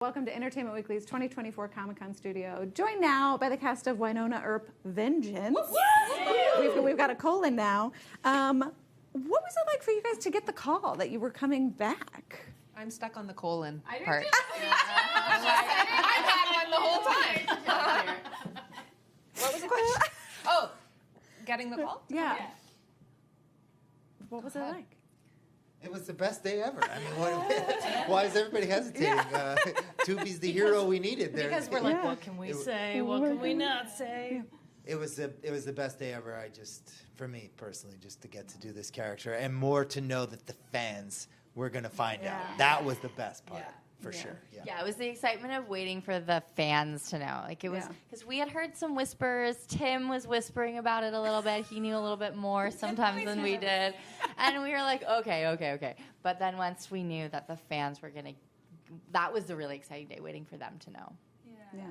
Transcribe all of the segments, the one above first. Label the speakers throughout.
Speaker 1: Welcome to Entertainment Weekly's 2024 Comic-Con studio. Joined now by the cast of Wynonna Earp Vengeance. We've got a colon now. What was it like for you guys to get the call that you were coming back?
Speaker 2: I'm stuck on the colon part.
Speaker 3: I've had one the whole time.
Speaker 2: What was the question? Oh, getting the call?
Speaker 1: Yeah. What was it like?
Speaker 4: It was the best day ever. I mean, why is everybody hesitating? Tubi's the hero we needed there.
Speaker 3: Because we're like, what can we say? What can we not say?
Speaker 4: It was the best day ever. For me personally, just to get to do this character and more to know that the fans were going to find out. That was the best part. For sure.
Speaker 5: Yeah, it was the excitement of waiting for the fans to know. Like it was because we had heard some whispers. Tim was whispering about it a little bit. He knew a little bit more sometimes than we did. And we were like, okay. But then once we knew that the fans were gonna, that was the really exciting day, waiting for them to know.
Speaker 1: Yeah.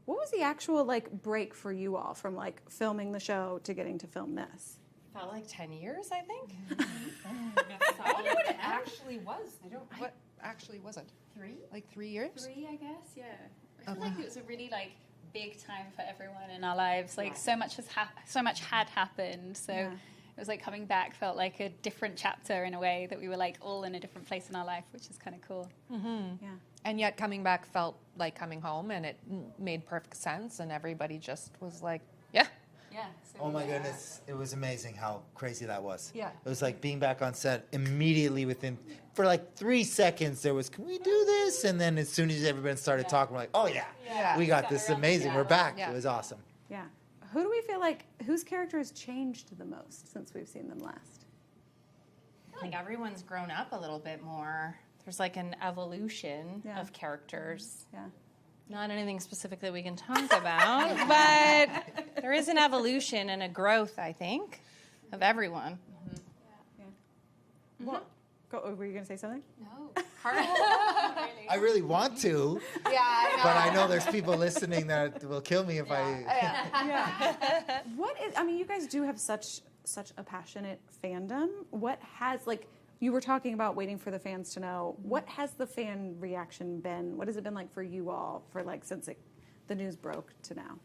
Speaker 1: What was the actual break for you all from filming the show to getting to film this?
Speaker 3: Felt like 10 years, I think.
Speaker 2: I wonder what it actually was. What actually was it?
Speaker 6: 3?
Speaker 2: Like 3 years?
Speaker 6: 3, I guess, yeah. I feel like it was a really big time for everyone in our lives. So much had happened. So it was coming back felt like a different chapter in a way that we were all in a different place in our life, which is kind of cool.
Speaker 2: Mm-hmm. Yeah. And yet coming back felt like coming home, and it made perfect sense, and everybody just was like, yeah.
Speaker 6: Yeah. So
Speaker 4: Oh my goodness, it was amazing how crazy that was.
Speaker 2: Yeah.
Speaker 4: It was like being back on set immediately for 3 seconds there was, can we do this? And then as soon as everybody started talking, we're like, oh yeah. We got this amazing. We're back.
Speaker 2: Yeah.
Speaker 4: It was awesome.
Speaker 1: Yeah. Who do we feel whose character has changed the most since we've seen them last?
Speaker 3: I think everyone's grown up a little bit more. There's an evolution of characters.
Speaker 1: Yeah.
Speaker 3: Not anything specific that we can talk about, but there is an evolution and a growth, I think, of everyone.
Speaker 1: What? Were you going to say something?
Speaker 6: No.
Speaker 4: I really want to.
Speaker 2: Yeah, I know.
Speaker 4: But I know there's people listening that will kill me if
Speaker 1: Yeah. You guys do have such a passionate fandom. What has you were talking about waiting for the fans to know. What has the fan reaction been? What has it been like for you all since the news broke to now?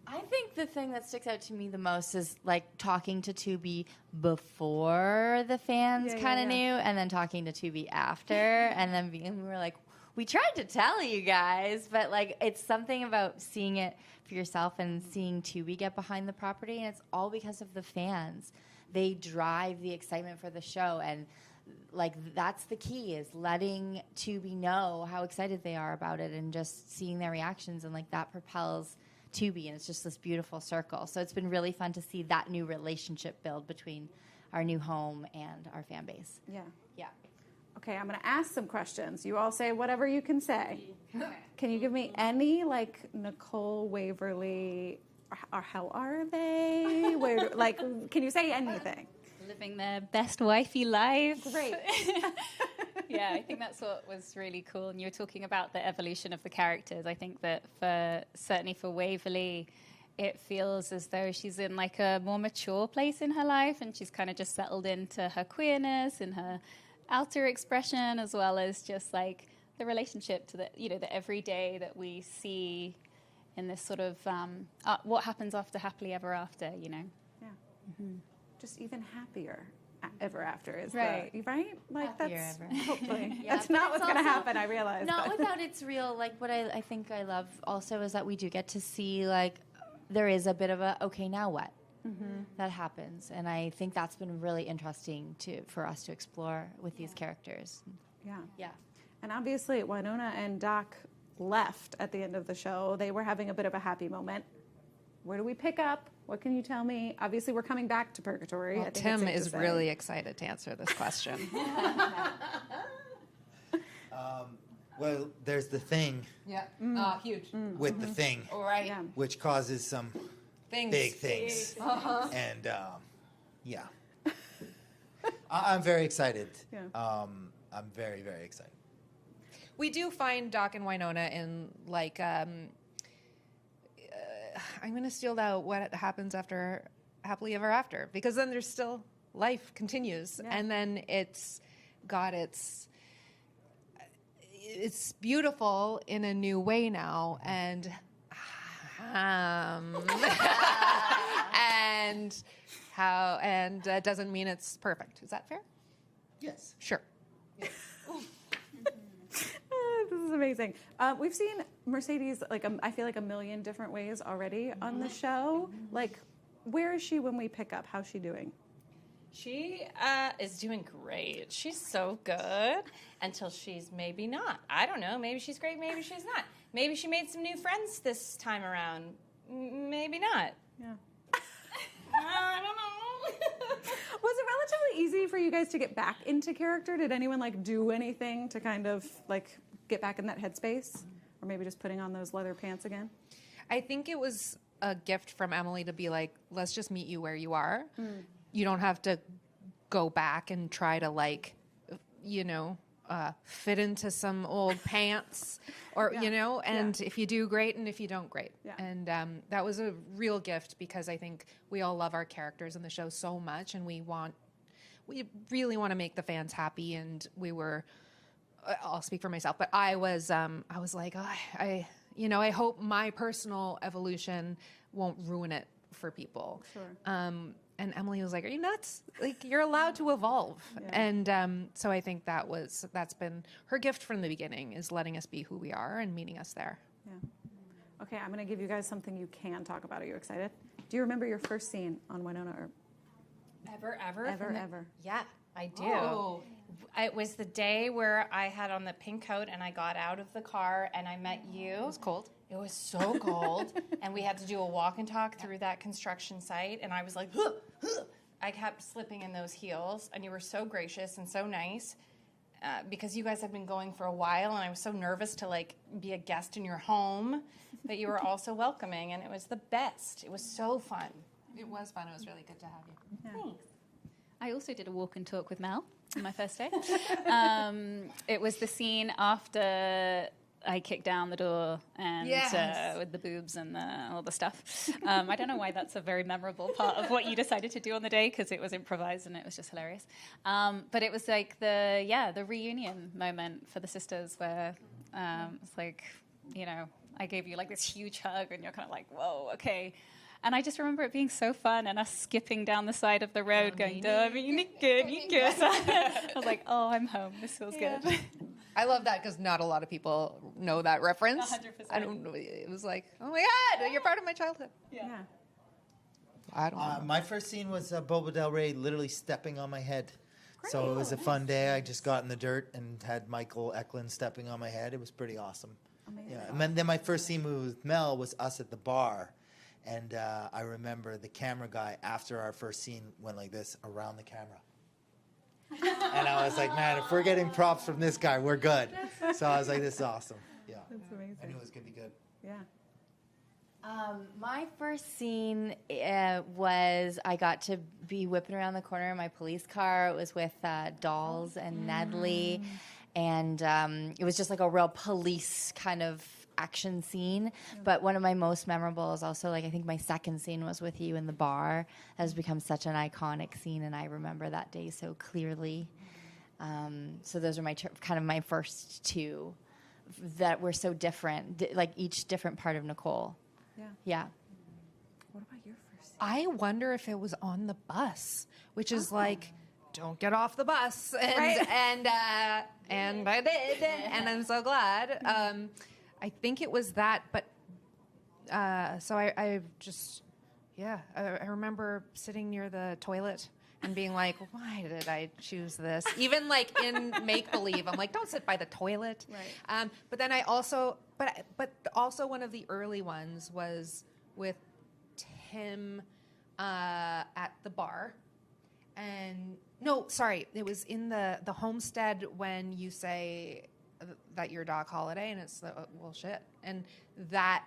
Speaker 5: I think the thing that sticks out to me the most is talking to Tubi before the fans kind of knew, and then talking to Tubi after, and then we were like, we tried to tell you guys, but it's something about seeing it for yourself and seeing Tubi get behind the property, and it's all because of the fans. They drive the excitement for the show, and that's the key, is letting Tubi know how excited they are about it and just seeing their reactions, and that propels Tubi, and it's just this beautiful circle. So it's been really fun to see that new relationship build between our new home and our fan base.
Speaker 1: Yeah.
Speaker 5: Yeah.
Speaker 1: Okay, I'm going to ask some questions. You all say whatever you can say. Can you give me any Nicole Waverly? Or how are they? Where can you say anything?
Speaker 6: Living their best wifey life.
Speaker 1: Great.
Speaker 6: Yeah, I think that's what was really cool. And you were talking about the evolution of the characters. I think that certainly for Waverly, it feels as though she's in a more mature place in her life, and she's kind of just settled into her queerness and her outer expression, as well as just the relationship to the everyday that we see in this sort of what happens after happily ever after, Yeah.
Speaker 1: Mm-hmm. Just even happier ever after is
Speaker 6: right.
Speaker 1: Right?
Speaker 5: Happier
Speaker 1: that's
Speaker 5: ever.
Speaker 1: hopefully.
Speaker 5: Yeah,
Speaker 1: that's not what's going to happen, I realize.
Speaker 5: Not without its real, what I think I love also is that we do get to see, there is a bit of a, okay, now what? Mm-hmm. That happens. And I think that's been really interesting for us to explore with these characters.
Speaker 1: Yeah.
Speaker 5: Yeah.
Speaker 1: And obviously, Wynonna and Doc left at the end of the show. They were having a bit of a happy moment. Where do we pick up? What can you tell me? Obviously, we're coming back to Purgatory.
Speaker 2: Well, Tim is really excited to answer this question.
Speaker 4: Well, there's the thing.
Speaker 2: Yeah, huge.
Speaker 4: With the thing.
Speaker 2: All right.
Speaker 1: Yeah.
Speaker 4: Which causes some big things.
Speaker 2: Uh-huh.
Speaker 4: And, I'm very excited.
Speaker 1: Yeah.
Speaker 4: I'm very, very excited.
Speaker 2: We do find Doc and Wynonna in I'm going to steal out what happens after Happily Ever After, because then there's still life continues, and then it's got its it's beautiful in a new way now, and and that doesn't mean it's perfect. Is that fair?
Speaker 4: Yes.
Speaker 2: Sure.
Speaker 1: This is amazing. We've seen Mercedes I feel like a million different ways already on the show. Like, where is she when we pick up? How's she doing?
Speaker 3: She is doing great. She's so good until she's maybe not. I don't know. Maybe she's great. Maybe she's not. Maybe she made some new friends this time around. Maybe not.
Speaker 1: Yeah.
Speaker 3: I don't know.
Speaker 1: Was it relatively easy for you guys to get back into character? Did anyone do anything to kind of get back in that headspace, or maybe just putting on those leather pants again?
Speaker 2: I think it was a gift from Emily to be like, let's just meet you where you are. You don't have to go back and try to fit into some old pants or, and if you do, great. And if you don't, great.
Speaker 1: Yeah.
Speaker 2: And that was a real gift because I think we all love our characters in the show so much and we really want to make the fans happy. And we were, I'll speak for myself, but I was like, I hope my personal evolution won't ruin it for people.
Speaker 1: Sure.
Speaker 2: And Emily was like, "Are you nuts? You're allowed to evolve."
Speaker 1: Yeah.
Speaker 2: And so I think that's been her gift from the beginning, is letting us be who we are and meeting us there.
Speaker 1: Yeah. Okay, I'm going to give you guys something you can talk about. Are you excited? Do you remember your first scene on Wynonna Earp? Ever?
Speaker 3: Yeah, I do.
Speaker 2: Oh.
Speaker 3: It was the day where I had on the pink coat and I got out of the car and I met you.
Speaker 2: It was cold.
Speaker 3: It was so cold, and we had to do a walk and talk through that construction site, and I was like, huh, huh. I kept slipping in those heels, and you were so gracious and so nice because you guys had been going for a while, and I was so nervous to be a guest in your home, but you were also welcoming, and it was the best. It was so fun.
Speaker 2: It was fun. It was really good to have you.
Speaker 1: Yeah.
Speaker 6: Thanks. I also did a walk and talk with Mel on my first day. It was the scene after I kicked down the door and with the boobs and all the stuff. I don't know why that's a very memorable part of what you decided to do on the day, because it was improvised and it was just hilarious. But it was the reunion moment for the sisters where it's I gave you this huge hug and you're kind of like, whoa, okay. And I just remember it being so fun and us skipping down the side of the road going, Nika. So I was like, oh, I'm home. This feels good.
Speaker 2: I love that because not a lot of people know that reference.
Speaker 6: 100%.
Speaker 2: I don't know. It was like, oh my God, you're part of my childhood.
Speaker 1: Yeah.
Speaker 2: I don't know.
Speaker 4: My first scene was Boba Del Rey literally stepping on my head. So it was a fun day. I just got in the dirt and had Michael Eklund stepping on my head. It was pretty awesome.
Speaker 1: Amazing.
Speaker 4: Yeah. And then my first scene with Mel was us at the bar. And I remember the camera guy, after our first scene, went like this around the camera. And I was like, man, if we're getting props from this guy, we're good. So I was like, this is awesome. Yeah.
Speaker 1: That's amazing.
Speaker 4: I knew it was going to be good.
Speaker 1: Yeah.
Speaker 5: My first scene was I got to be whipping around the corner in my police car. It was with Dolls and Nedley. And it was just a real police kind of action scene. But one of my most memorable is also I think my second scene was with you in the bar. It has become such an iconic scene, and I remember that day so clearly. So those are my kind of my first two that were so different, each different part of Nicole. Yeah.
Speaker 1: What about your first scene?
Speaker 2: I wonder if it was on the bus, which is don't get off the bus. And I did, and I'm so glad. I think it was that, but so I just, I remember sitting near the toilet and being like, why did I choose this? Even in make-believe, I'm like, don't sit by the toilet.
Speaker 1: Right.
Speaker 2: But then I also, but also one of the early ones was with Tim at the bar. And no, sorry, it was in the homestead when you say that you're Doc Holliday, and it's well, shit, and that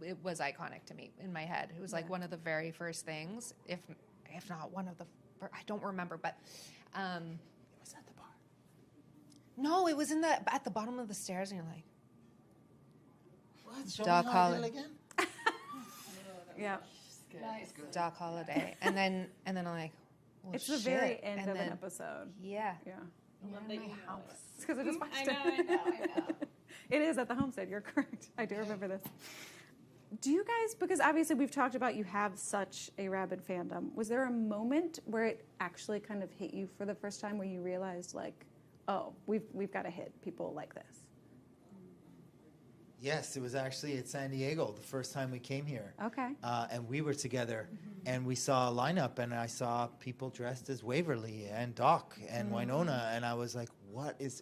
Speaker 2: it was iconic to me in my head. It was one of the very first things, if not one of the. I don't remember, but it was at the bar. No, it was at the bottom of the stairs, and you're like,
Speaker 4: What? Show
Speaker 2: Doc
Speaker 4: me how I did
Speaker 2: Holliday.
Speaker 4: it again?
Speaker 1: Yeah.
Speaker 6: Nice.
Speaker 2: Doc Holliday, and then I'm like, well,
Speaker 1: It's
Speaker 2: shit.
Speaker 1: the very end
Speaker 2: And
Speaker 1: of
Speaker 2: then,
Speaker 1: an episode.
Speaker 2: Yeah.
Speaker 1: Yeah. It's because I just watched
Speaker 3: I
Speaker 1: it.
Speaker 3: know.
Speaker 1: It is at the homestead. You're correct. I do remember this. Do you guys, because obviously we've talked about you have such a rabid fandom, was there a moment where it actually kind of hit you for the first time where you realized like, oh, we've got to hit people like this?
Speaker 4: Yes, it was actually at San Diego the first time we came here.
Speaker 1: Okay.
Speaker 4: And we were together, and we saw a lineup, and I saw people dressed as Waverly and Doc and Wynonna, and I was like,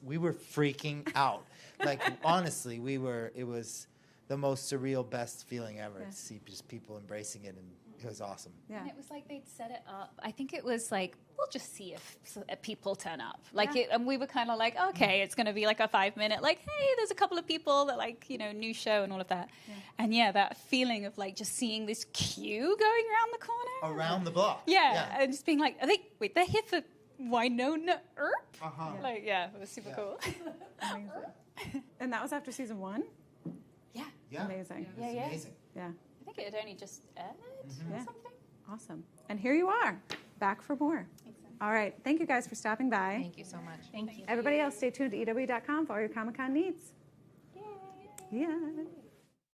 Speaker 4: we were freaking out. Like, honestly, it was the most surreal, best feeling ever to see just people embracing it, and it was awesome.
Speaker 1: Yeah.
Speaker 6: And it was like they'd set it up. I think it was like, we'll just see if people turn up. Like,
Speaker 1: Yeah.
Speaker 6: and we were kind of like, okay, it's going to be like a 5-minute, like, hey, there's a couple of people that like, new show and all of that. Yeah. And that feeling of like just seeing this queue going around the corner.
Speaker 4: Around the block.
Speaker 6: Yeah. And just being like, they're here for Wynonna Earp?
Speaker 4: Uh-huh.
Speaker 1: Yeah.
Speaker 6: Like, it was super cool.
Speaker 1: Amazing. And that was after season 1?
Speaker 6: Yeah.
Speaker 4: Yeah.
Speaker 1: Amazing.
Speaker 4: It was amazing.
Speaker 1: Yeah.
Speaker 6: I think it had only just aired or
Speaker 1: Yeah.
Speaker 6: something.
Speaker 1: Awesome. And here you are, back for more.
Speaker 6: Exactly.
Speaker 1: All right. Thank you guys for stopping by.
Speaker 2: Thank you so much.
Speaker 3: Thank you.
Speaker 1: Everybody else, stay tuned to EW.com for all your Comic-Con needs. Yay. Yeah.